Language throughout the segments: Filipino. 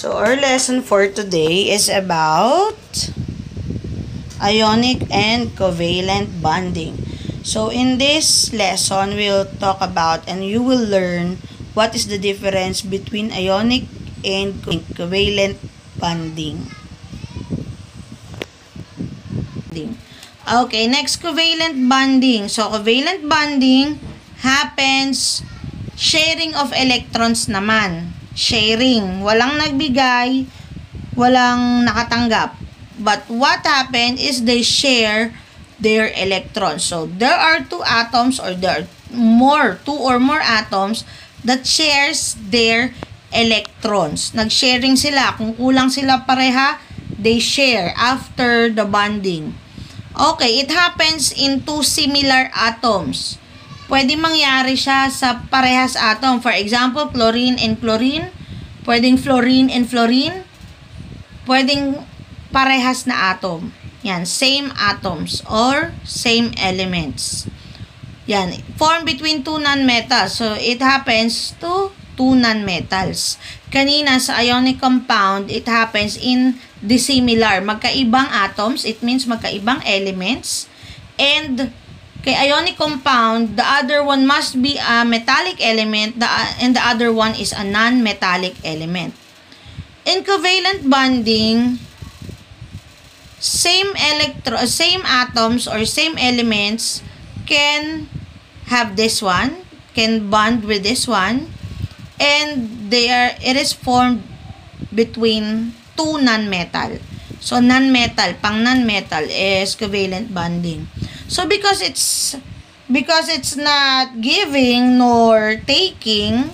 So, our lesson for today is about ionic and covalent bonding. So, in this lesson, we'll talk about and you will learn what is the difference between ionic and covalent bonding. Okay, next, covalent bonding. So, covalent bonding happens sharing of electrons naman. Sharing. Walang nagbigay, walang nakatanggap. But what happened is they share their electrons. So, there are two atoms or there are two or more atoms that shares their electrons. Nag-sharing sila. Kung kulang sila pareha, they share after the bonding. Okay, it happens in two similar atoms. Pwede mangyari siya sa parehas atom. For example, chlorine and chlorine. Pwedeng fluorine and fluorine. Pwedeng parehas na atom. Yan, same atoms or same elements. Yan, form between two nonmetals. So, it happens to two nonmetals. Kanina sa ionic compound, it happens in dissimilar. Magkaibang atoms, it means magkaibang elements. And kay ionic compound, the other one must be a metallic element and the other one is a non-metallic element. In covalent bonding, same atoms or same elements can have this one, can bond with this one, and it is formed between two non-metal. So, non-metal, pang non-metal is covalent bonding. So, because it's not giving nor taking,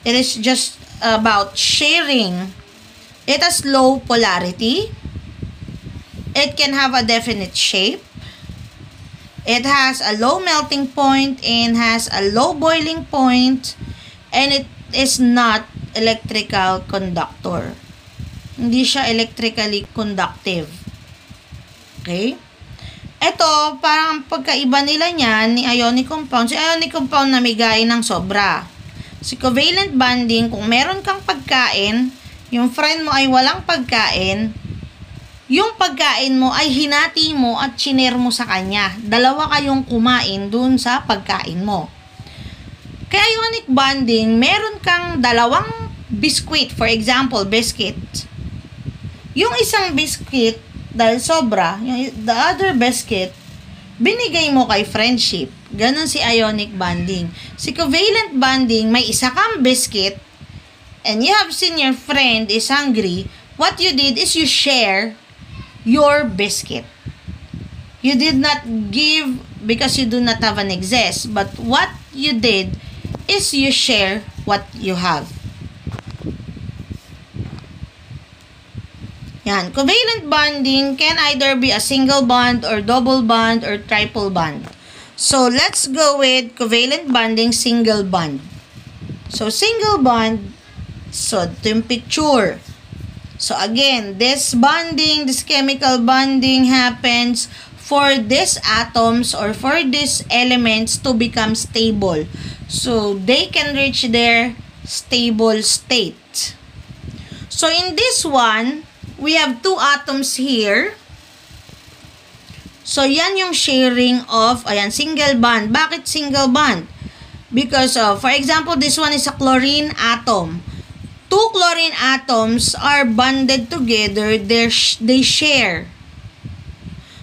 it is just about sharing. It has low polarity. It can have a definite shape. It has a low melting point and has a low boiling point. And it is not electrical conductor. Hindi siya electrically conductive. Okay? Ito, parang pagkaiba nila niyan ni ionic compound. Si ionic compound namigay ng sobra. Si covalent bonding, kung meron kang pagkain, yung friend mo ay walang pagkain, yung pagkain mo ay hinati mo at chiner mo sa kanya. Dalawa kayong kumain dun sa pagkain mo. Kaya ionic bonding, meron kang dalawang biscuit. For example, biscuit. Yung isang biscuit, dahil sobra, the other biscuit, binigay mo kay friendship. Ganon si ionic bonding. Si covalent bonding, may isa kang biscuit, and you have seen your friend is hungry. What you did is you share your biscuit. You did not give because you do not have an excess. But what you did is you share what you have. Yan. Covalent bonding can either be a single bond or double bond or triple bond. So, let's go with covalent bonding, single bond. So, single bond, so, ito yung picture. So, again, this bonding, this chemical bonding happens for these atoms or for these elements to become stable. So, they can reach their stable state. So, in this one, we have two atoms here. So, yan yung sharing of, ayan, single bond. Bakit single bond? Because, for example, this one is a chlorine atom. Two chlorine atoms are bonded together. They share.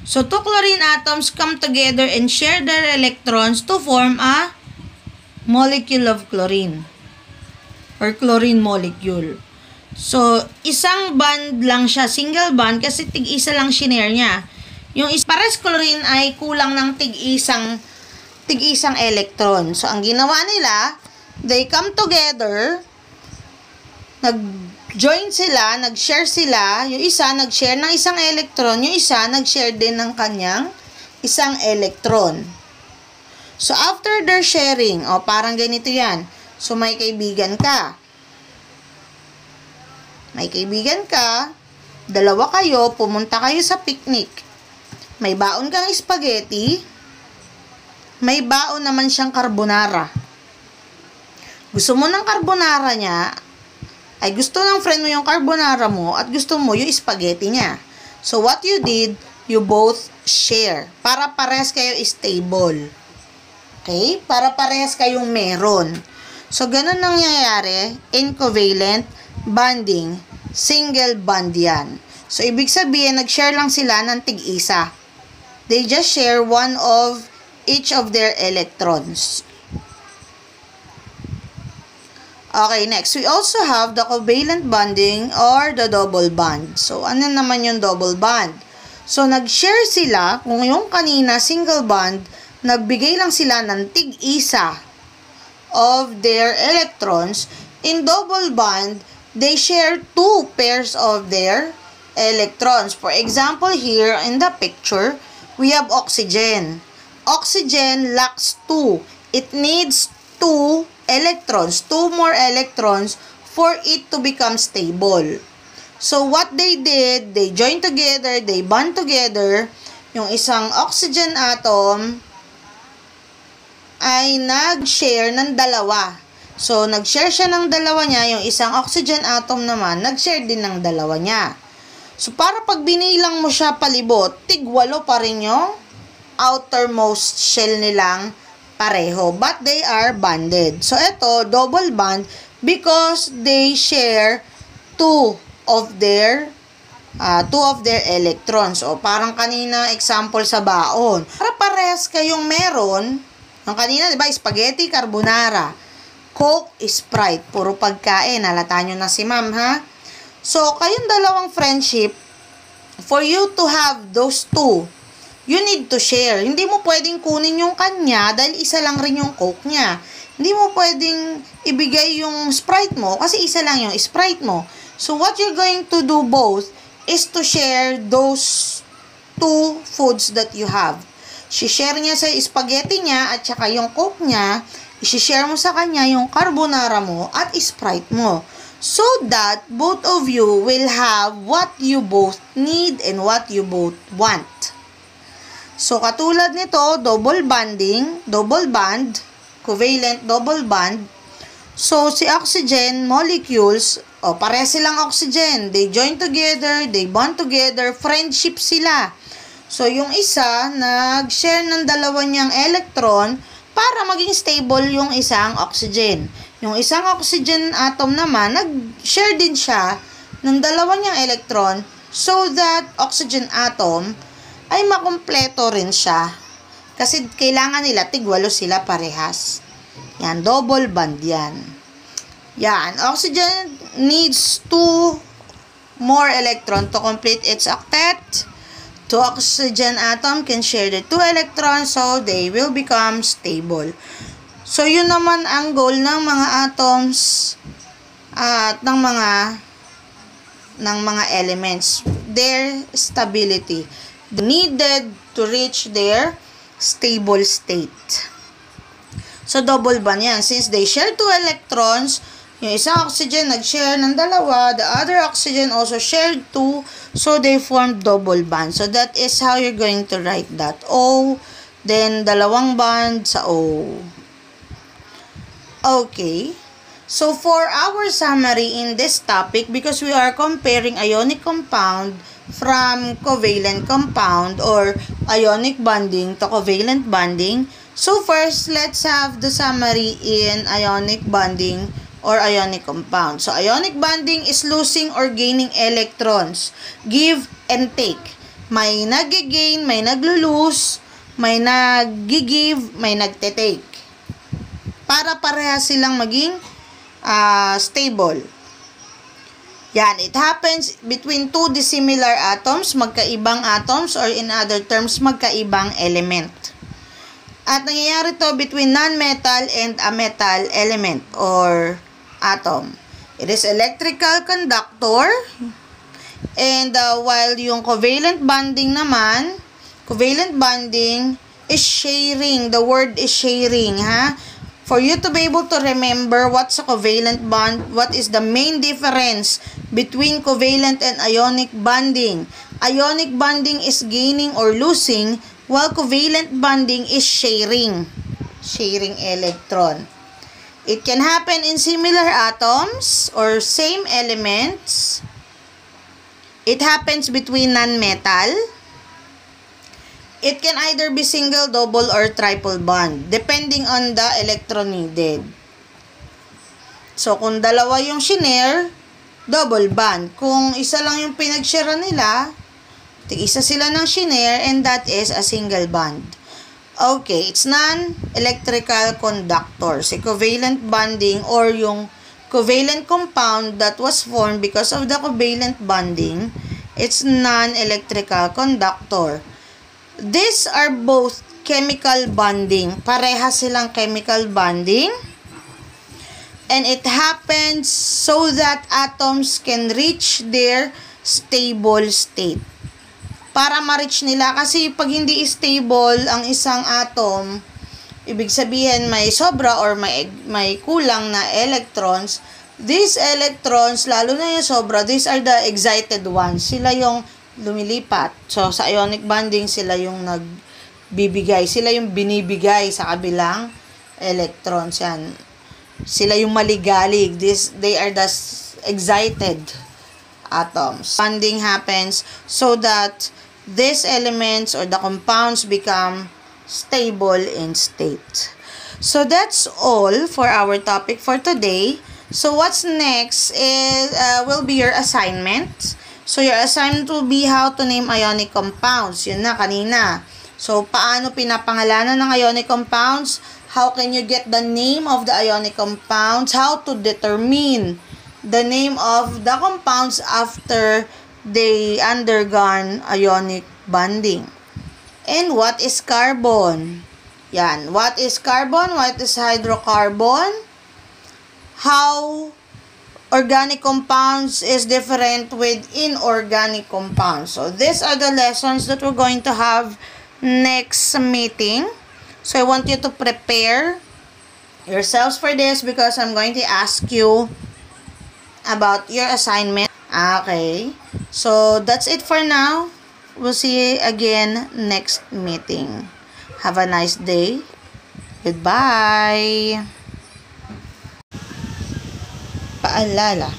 So, two chlorine atoms come together and share their electrons to form a molecule of chlorine or chlorine molecule. So, isang bond lang siya, single bond, kasi tig-isa lang shinare niya. Yung pares chlorine ay kulang ng tig-isang electron. So, ang ginawa nila, they come together, nag-join sila, nag-share sila, yung isa nag-share ng isang electron, yung isa nag-share din ng kanyang isang electron. So, after their sharing, parang ganito yan. So, may kaibigan ka. May kaibigan ka, dalawa kayo, pumunta kayo sa picnic. May baon kang spaghetti, may baon naman siyang carbonara. Gusto mo ng carbonara niya, ay gusto ng friend mo yung carbonara mo at gusto mo yung spaghetti niya. So, what you did, you both share. Para parehas kayo stable. Okay? Para parehas kayong meron. So, ganun nangyayari in covalent bonding. Single bond yan. So, ibig sabihin, nag-share lang sila ng tig-isa. They just share one of each of their electrons. Okay, next. We also have the covalent bonding or the double bond. So, ano naman yung double bond? So, nag-share sila, kung yung kanina single bond, nagbigay lang sila ng tig-isa of their electrons. In double bond, they share 2 pairs of their electrons. For example, here in the picture, we have oxygen. Oxygen lacks 2. It needs 2 electrons, 2 more electrons for it to become stable. So, what they did, they joined together, they bond together. Yung isang oxygen atom ay nag-share ng dalawa. So, nag-share siya ng dalawa niya. Yung isang oxygen atom naman, nag-share din ng dalawa niya. So, para pag binilang mo siya palibot, tig-8 pa rin yung outermost shell nilang pareho. But they are bonded. So, ito, double bond because they share 2 of their electrons. O, parang kanina example sa baon. Para parehas kayong meron, yung kanina, di ba, spaghetti, carbonara, Coke, Sprite, puro pagkain. Halata nyo na si ma'am, ha? So, kayong dalawang friendship, for you to have those 2, you need to share. Hindi mo pwedeng kunin yung kanya dahil isa lang rin yung Coke niya. Hindi mo pwedeng ibigay yung Sprite mo kasi isa lang yung Sprite mo. So, what you're going to do both is to share those 2 foods that you have. Si-share niya sa spaghetti niya at saka yung Coke niya, i-share mo sa kanya yung carbonara mo at Sprite mo. So that both of you will have what you both need and what you both want. So, katulad nito, double bonding, double bond, covalent double bond. So, si oxygen molecules, pareha silang oxygen. They join together, they bond together, friendship sila. So, yung isa, nag-share ng dalawa niyang electron para maging stable yung isang oxygen. Yung isang oxygen atom naman, nag-share din siya ng dalawa niyang electron so that oxygen atom ay makumpleto rin siya. Kasi kailangan nila, tig-8 sila parehas. Yan, double bond yan. Yan, oxygen needs 2 more electron to complete its octet. 2 oxygen atom can share the 2 electrons so they will become stable. So, yun naman ang goal ng mga atoms at ng mga elements. Their stability. Needed to reach their stable state. So, double bond yan. Since they share 2 electrons, yung isang oxygen nag-share ng dalawa, the other oxygen also shared 2, so they form double bond. So, that is how you're going to write that. O, then, dalawang bond sa O. Okay. So, for our summary in this topic, because we are comparing ionic compound from covalent compound or ionic bonding to covalent bonding. So, first, let's have the summary in ionic bonding or ionic compound. So, ionic bonding is losing or gaining electrons. Give and take. May nag-gain, may naglo-lose, may nag-give, may nagte-take. Para parehas silang maging stable. Yan, it happens between 2 dissimilar atoms, magkaibang atoms, or in other terms, magkaibang element. At nangyayari to between non-metal and a metal element or atom. It is electrical conductor. And while yung covalent bonding naman, covalent bonding is sharing. The word is sharing, ha? For you to be able to remember what's a covalent bond, what is the main difference between covalent and ionic bonding. Ionic bonding is gaining or losing, while covalent bonding is sharing. Sharing electron. It can happen in similar atoms or same elements. It happens between non-metal. It can either be single, double, or triple bond, depending on the electron needed. So, kung dalawa yung shinare, double bond. Kung isa lang yung pinag-share nila, isa sila ng shinare, and that is a single bond. Okay, it's non-electrical conductors. A covalent bonding or yung covalent compound that was formed because of the covalent bonding, it's non-electrical conductor. These are both chemical bonding. Parehas silang chemical bonding. And it happens so that atoms can reach their stable state. Para ma-reach nila, kasi pag hindi stable ang isang atom, ibig sabihin may sobra or may kulang na electrons. These electrons, lalo na yung sobra, these are the excited ones. Sila yung lumilipat. So, sa ionic bonding, sila yung nagbibigay. Sila yung binibigay sa kabilang electrons. Yan. Sila yung maligalig. They are the excited atoms. Bonding happens so that these elements or the compounds become stable in state. So that's all for our topic for today. So what's next is will be your assignment. So your assignment will be how to name ionic compounds. Yun na kanina. So paano pinapangalanan ng ionic compounds? How can you get the name of the ionic compounds? How to determine the name of the compounds after they undergone ionic bonding. And what is carbon? Yan. What is carbon? What is hydrocarbon? How organic compounds is different with inorganic compounds. So, these are the lessons that we're going to have next meeting. So, I want you to prepare yourselves for this because I'm going to ask you about your assignment. Okay. So, that's it for now. We'll see you again next meeting. Have a nice day. Goodbye. Paalala,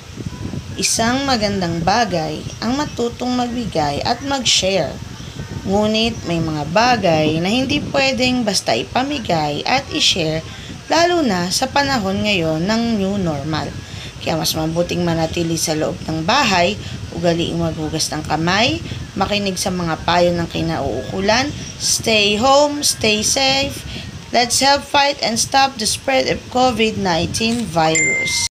isang magandang bagay ang matutong magbigay at mag-share. Ngunit may mga bagay na hindi pwedeng basta ipamigay at i-share, lalo na sa panahon ngayon ng new normal. Kaya mas mabuting manatili sa loob ng bahay, ugaliing maghugas ng kamay, makinig sa mga payo ng kinauukulan, stay home, stay safe. Let's help fight and stop the spread of COVID-19 virus.